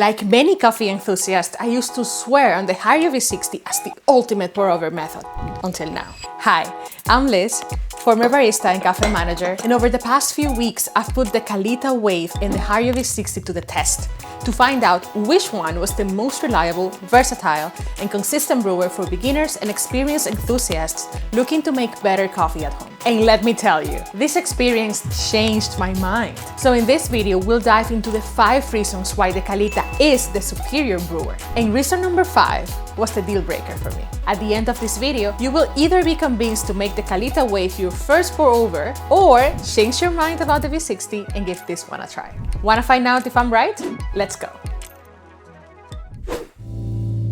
Like many coffee enthusiasts, I used to swear on the Hario V60 as the ultimate pour-over method, until now. Hi, I'm Liz, former barista and cafe manager, and over the past few weeks, I've put the Kalita Wave and the Hario V60 to the test to find out which one was the most reliable, versatile, and consistent brewer for beginners and experienced enthusiasts looking to make better coffee at home. And let me tell you, this experience changed my mind. So in this video, we'll dive into the 5 reasons why the Kalita is the superior brewer. And reason number 5 was the deal breaker for me. At the end of this video, you will either be convinced to make the Kalita Wave your first pour over, or change your mind about the V60 and give this one a try. Wanna find out if I'm right? Let's go.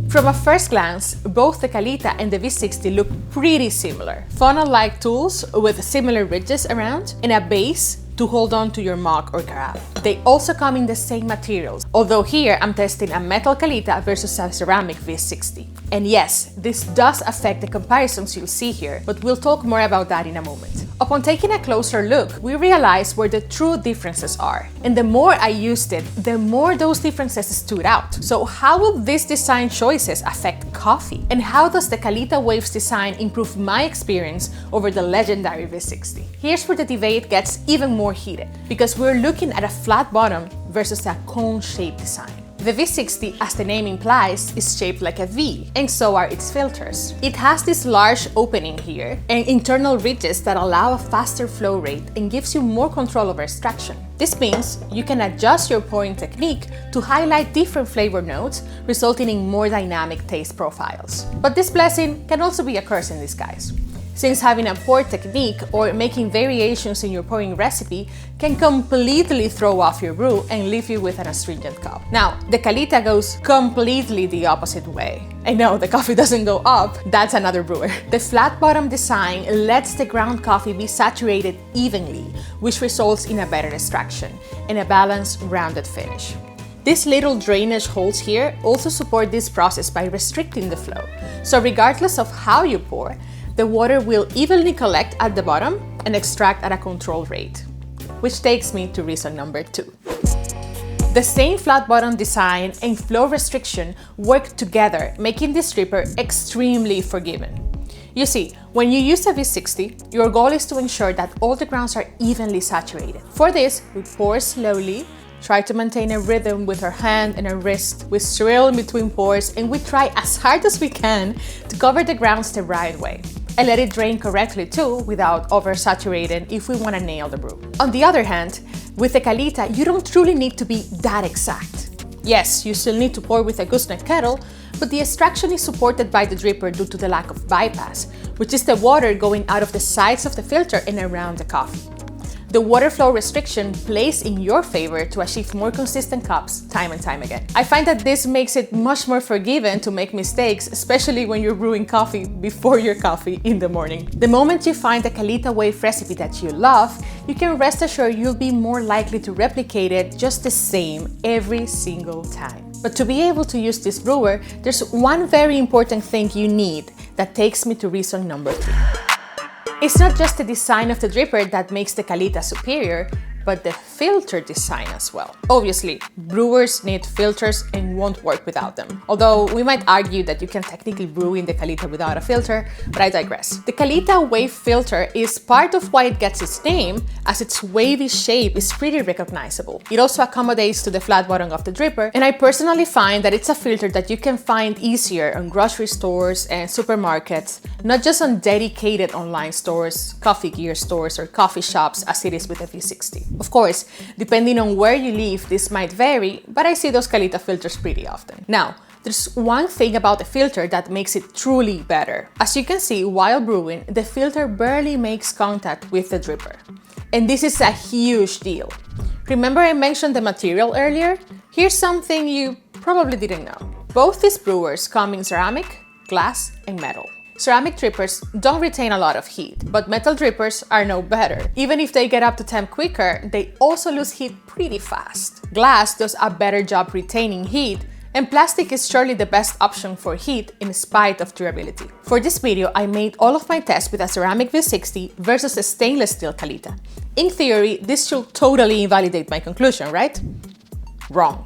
From a first glance, both the Kalita and the V60 look pretty similar. Funnel-like tools with similar ridges around and a base to hold on to your mug or carafe. They also come in the same materials, although here I'm testing a metal Kalita versus a ceramic V60. And yes, this does affect the comparisons you'll see here, but we'll talk more about that in a moment. Upon taking a closer look, we realized where the true differences are. And the more I used it, the more those differences stood out. So how will these design choices affect coffee? And how does the Kalita Wave's design improve my experience over the legendary V60? Here's where the debate gets even more heated, because we're looking at a flat bottom versus a cone-shaped design. The V60, as the name implies, is shaped like a V, and so are its filters. It has this large opening here and internal ridges that allow a faster flow rate and gives you more control over extraction. This means you can adjust your pouring technique to highlight different flavor notes, resulting in more dynamic taste profiles. But this blessing can also be a curse in disguise, since having a pour technique or making variations in your pouring recipe can completely throw off your brew and leave you with an astringent cup. Now, the Kalita goes completely the opposite way. I know the coffee doesn't go up, that's another brewer. The flat bottom design lets the ground coffee be saturated evenly, which results in a better extraction and a balanced, rounded finish. These little drainage holes here also support this process by restricting the flow. So regardless of how you pour, the water will evenly collect at the bottom and extract at a controlled rate. Which takes me to reason number 2. The same flat bottom design and flow restriction work together, making this dripper extremely forgiving. You see, when you use a V60, your goal is to ensure that all the grounds are evenly saturated. For this, we pour slowly, try to maintain a rhythm with our hand and our wrist. We swirl in between pours, and we try as hard as we can to cover the grounds the right way. And let it drain correctly too, without oversaturating if we want to nail the brew. On the other hand, with the Kalita, you don't truly need to be that exact. Yes, you still need to pour with a gooseneck kettle, but the extraction is supported by the dripper due to the lack of bypass, which is the water going out of the sides of the filter and around the coffee. The water flow restriction plays in your favor to achieve more consistent cups time and time again. I find that this makes it much more forgiving to make mistakes, especially when you're brewing coffee before your coffee in the morning. The moment you find a Kalita Wave recipe that you love, you can rest assured you'll be more likely to replicate it just the same every single time. But to be able to use this brewer, there's one very important thing you need that takes me to reason number 3. It's not just the design of the dripper that makes the Kalita superior, but the filter design as well. Obviously, brewers need filters and won't work without them. Although we might argue that you can technically brew in the Kalita without a filter, but I digress. The Kalita Wave filter is part of why it gets its name, as its wavy shape is pretty recognizable. It also accommodates to the flat bottom of the dripper, and I personally find that it's a filter that you can find easier on grocery stores and supermarkets, not just on dedicated online stores, coffee gear stores, or coffee shops as it is with the V60. Of course, depending on where you live, this might vary, but I see those Kalita filters pretty often. Now, there's one thing about the filter that makes it truly better. As you can see, while brewing, the filter barely makes contact with the dripper. And this is a huge deal. Remember I mentioned the material earlier? Here's something you probably didn't know. Both these brewers come in ceramic, glass, and metal. Ceramic drippers don't retain a lot of heat, but metal drippers are no better. Even if they get up to temp quicker, they also lose heat pretty fast. Glass does a better job retaining heat, and plastic is surely the best option for heat in spite of durability. For this video, I made all of my tests with a ceramic V60 versus a stainless steel Kalita. In theory, this should totally invalidate my conclusion, right? Wrong.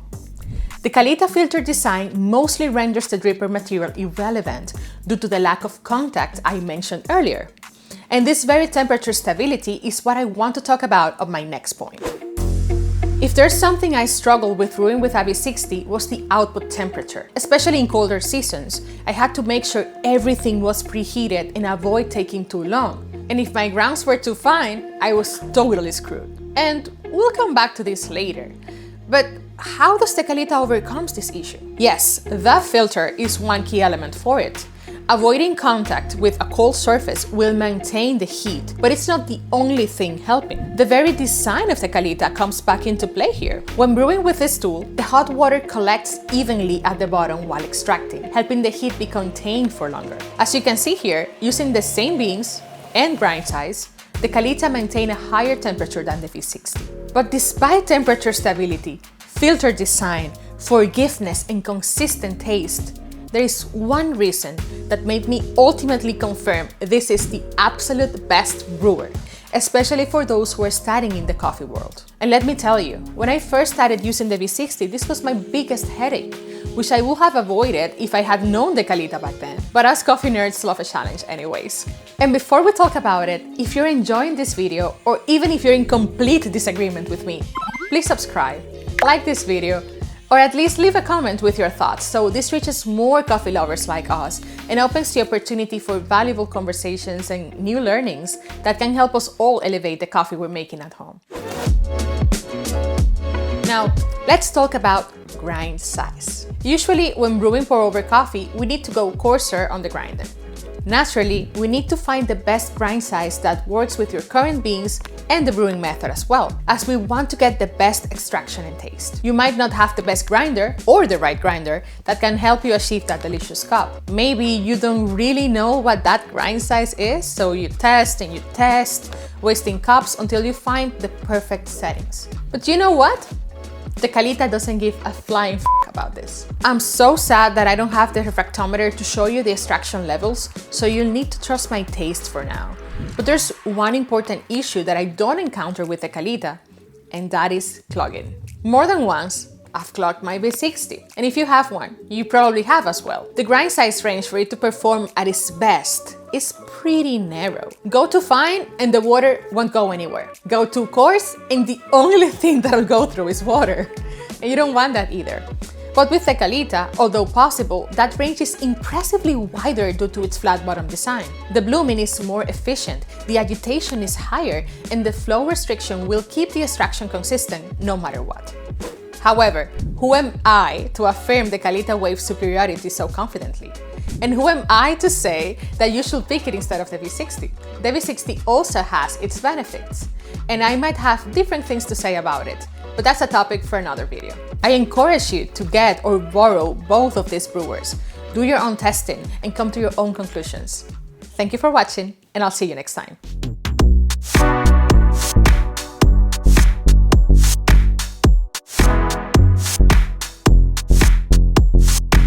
The Kalita filter design mostly renders the dripper material irrelevant due to the lack of contact I mentioned earlier. And this very temperature stability is what I want to talk about on my next point. If there's something I struggled with brewing with a V60 was the output temperature. Especially in colder seasons, I had to make sure everything was preheated and avoid taking too long. And if my grounds were too fine, I was totally screwed. And we'll come back to this later. But how does the Kalita overcome this issue? Yes, the filter is one key element for it. Avoiding contact with a cold surface will maintain the heat, but it's not the only thing helping. The very design of the Kalita comes back into play here. When brewing with this tool, the hot water collects evenly at the bottom while extracting, helping the heat be contained for longer. As you can see here, using the same beans and grind size, the Kalita maintain a higher temperature than the V60. But despite temperature stability, filter design, forgiveness, and consistent taste, there is one reason that made me ultimately confirm this is the absolute best brewer, especially for those who are studying in the coffee world. And let me tell you, when I first started using the V60, this was my biggest headache, which I would have avoided if I had known the Kalita back then. But us coffee nerds love a challenge anyways. And before we talk about it, if you're enjoying this video, or even if you're in complete disagreement with me, please subscribe, like this video, or at least leave a comment with your thoughts so this reaches more coffee lovers like us and opens the opportunity for valuable conversations and new learnings that can help us all elevate the coffee we're making at home. Now, let's talk about grind size. Usually, when brewing pour-over coffee, we need to go coarser on the grinder. Naturally, we need to find the best grind size that works with your current beans and the brewing method as well, as we want to get the best extraction and taste. You might not have the best grinder or the right grinder that can help you achieve that delicious cup. Maybe you don't really know what that grind size is, so you test and you test, wasting cups until you find the perfect settings. But you know what? The Kalita doesn't give a flying f about this. I'm so sad that I don't have the refractometer to show you the extraction levels, so you'll need to trust my taste for now. But there's one important issue that I don't encounter with the Kalita, and that is clogging. More than once, I've clogged my V60, and if you have one, you probably have as well. The grind size range for it to perform at its best is pretty narrow. Go too fine and the water won't go anywhere. Go too coarse and the only thing that'll go through is water. And you don't want that either. But with the Kalita, although possible, that range is impressively wider due to its flat bottom design. The blooming is more efficient, the agitation is higher, and the flow restriction will keep the extraction consistent no matter what. However, who am I to affirm the Kalita Wave superiority so confidently? And who am I to say that you should pick it instead of the V60? The V60 also has its benefits, and I might have different things to say about it, but that's a topic for another video. I encourage you to get or borrow both of these brewers, do your own testing, and come to your own conclusions. Thank you for watching, and I'll see you next time.